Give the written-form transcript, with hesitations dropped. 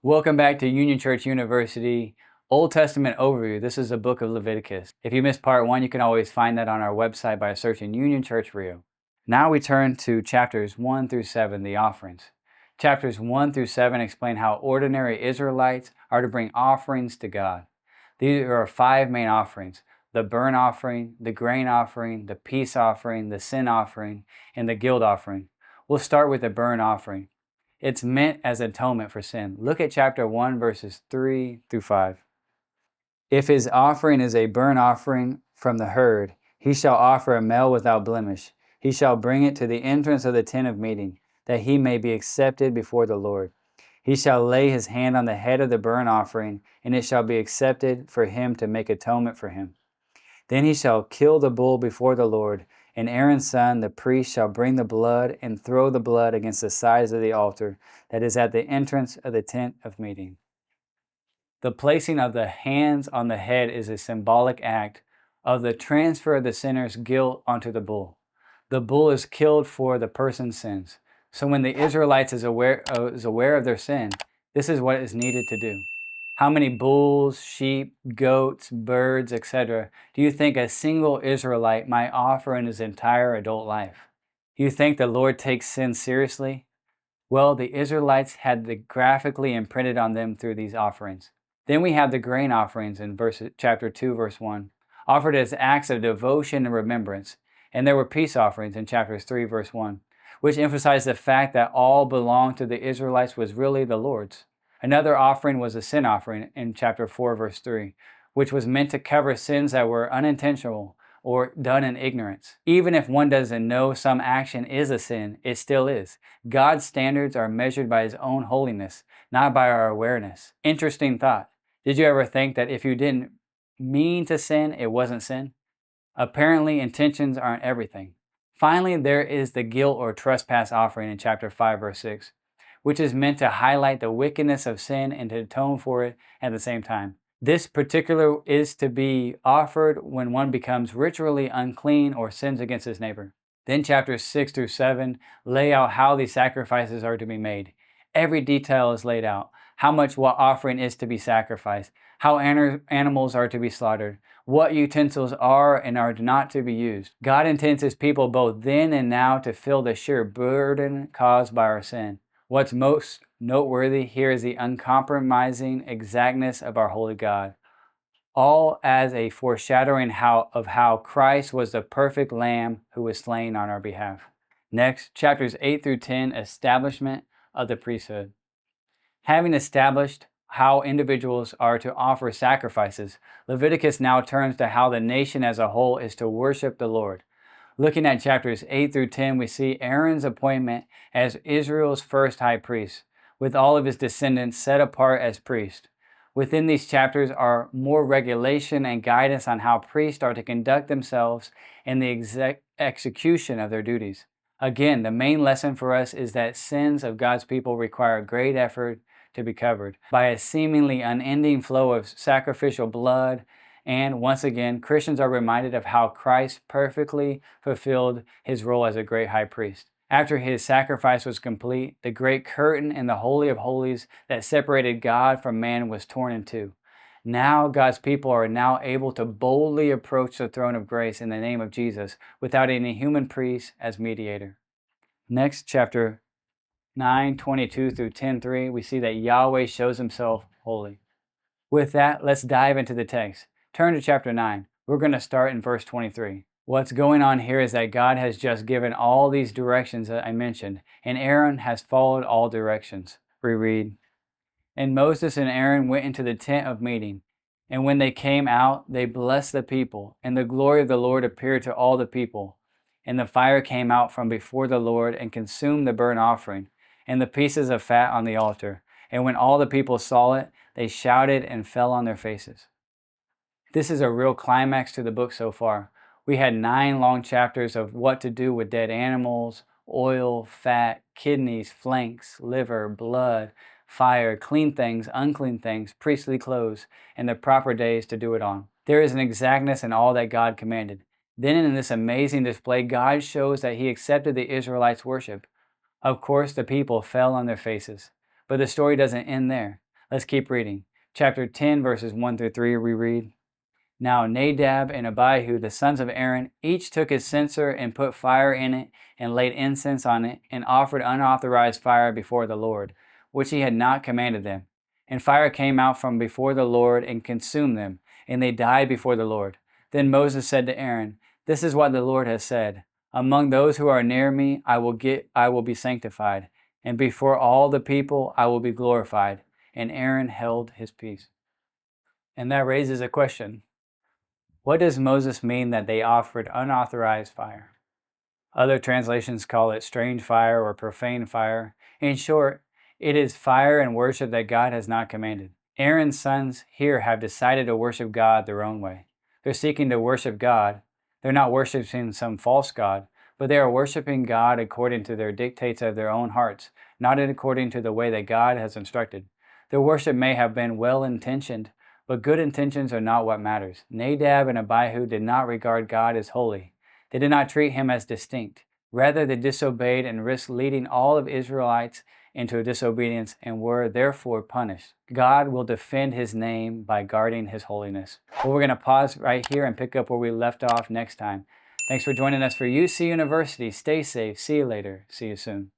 Welcome back to Union Church University Old Testament Overview. This is the book of Leviticus. If you missed part 1, you can always find that on our website by searching Union Church Rio. Now we turn to chapters 1 through 7, the offerings. Chapters 1 through 7 explain how ordinary Israelites are to bring offerings to God. These are 5 main offerings: the burnt offering, the grain offering, the peace offering, the sin offering, and the guilt offering. We'll start with the burnt offering. It's meant as atonement for sin. Look at chapter 1, verses 3 through 5. If his offering is a burnt offering from the herd, he shall offer a male without blemish. He shall bring it to the entrance of the tent of meeting, that he may be accepted before the Lord. He shall lay his hand on the head of the burnt offering, and it shall be accepted for him to make atonement for him. Then he shall kill the bull before the Lord, and Aaron's son, the priest, shall bring the blood and throw the blood against the sides of the altar that is at the entrance of the tent of meeting. The placing of the hands on the head is a symbolic act of the transfer of the sinner's guilt onto the bull. The bull is killed for the person's sins. So when the Israelites is aware of their sin, this is what is needed to do. How many bulls, sheep, goats, birds, etc. do you think a single Israelite might offer in his entire adult life? Do you think the Lord takes sin seriously? Well, the Israelites had it graphically imprinted on them through these offerings. Then we have the grain offerings in chapter 2, verse 1, offered as acts of devotion and remembrance. And there were peace offerings in chapters 3, verse 1, which emphasized the fact that all belonged to the Israelites was really the Lord's. Another offering was a sin offering in chapter 4, verse 3, which was meant to cover sins that were unintentional or done in ignorance. Even if one doesn't know some action is a sin, it still is. God's standards are measured by His own holiness, not by our awareness. Interesting thought. Did you ever think that if you didn't mean to sin, it wasn't sin? Apparently, intentions aren't everything. Finally, there is the guilt or trespass offering in chapter 5, verse 6, which is meant to highlight the wickedness of sin and to atone for it at the same time. This particular is to be offered when one becomes ritually unclean or sins against his neighbor. Then chapters 6 through 7 lay out how these sacrifices are to be made. Every detail is laid out. How much what offering is to be sacrificed, how animals are to be slaughtered, what utensils are and are not to be used. God intends His people both then and now to feel the sheer burden caused by our sin. What's most noteworthy here is the uncompromising exactness of our holy God, all as a foreshadowing of how Christ was the perfect Lamb who was slain on our behalf. Next, chapters 8 through 10, establishment of the priesthood. Having established how individuals are to offer sacrifices, Leviticus now turns to how the nation as a whole is to worship the Lord. Looking at chapters 8 through 10, we see Aaron's appointment as Israel's first high priest, with all of his descendants set apart as priests. Within these chapters are more regulation and guidance on how priests are to conduct themselves in the execution of their duties. Again, the main lesson for us is that sins of God's people require great effort to be covered by a seemingly unending flow of sacrificial blood. And once again, Christians are reminded of how Christ perfectly fulfilled His role as a great high priest. After His sacrifice was complete, the great curtain in the Holy of Holies that separated God from man was torn in two. Now God's people are now able to boldly approach the throne of grace in the name of Jesus without any human priest as mediator. Next, chapter 9:22 through 10:3, we see that Yahweh shows Himself holy. With that, let's dive into the text. Turn to chapter 9. We're going to start in verse 23. What's going on here is that God has just given all these directions that I mentioned, and Aaron has followed all directions. We read, "And Moses and Aaron went into the tent of meeting, and when they came out, they blessed the people, and the glory of the Lord appeared to all the people. And the fire came out from before the Lord and consumed the burnt offering, and the pieces of fat on the altar. And when all the people saw it, they shouted and fell on their faces." This is a real climax to the book so far. We had 9 long chapters of what to do with dead animals, oil, fat, kidneys, flanks, liver, blood, fire, clean things, unclean things, priestly clothes, and the proper days to do it on. There is an exactness in all that God commanded. Then in this amazing display, God shows that He accepted the Israelites' worship. Of course, the people fell on their faces. But the story doesn't end there. Let's keep reading. Chapter 10, verses 1 through 3, we read, Now Nadab and Abihu, the sons of Aaron, each took his censer and put fire in it and laid incense on it and offered unauthorized fire before the Lord, which he had not commanded them. And fire came out from before the Lord and consumed them, and they died before the Lord. Then Moses said to Aaron, This is what the Lord has said. Among those who are near me I will be sanctified, and before all the people I will be glorified. And Aaron held his peace. And that raises a question. What does Moses mean that they offered unauthorized fire? Other translations call it strange fire or profane fire. In short, it is fire and worship that God has not commanded. Aaron's sons here have decided to worship God their own way. They're seeking to worship God. They're not worshiping some false god, but they are worshiping God according to their dictates of their own hearts, not according to the way that God has instructed. Their worship may have been well-intentioned, but good intentions are not what matters. Nadab and Abihu did not regard God as holy. They did not treat him as distinct. Rather, they disobeyed and risked leading all of Israelites into disobedience and were therefore punished. God will defend his name by guarding his holiness. Well, we're going to pause right here and pick up where we left off next time. Thanks for joining us for UC University. Stay safe. See you later. See you soon.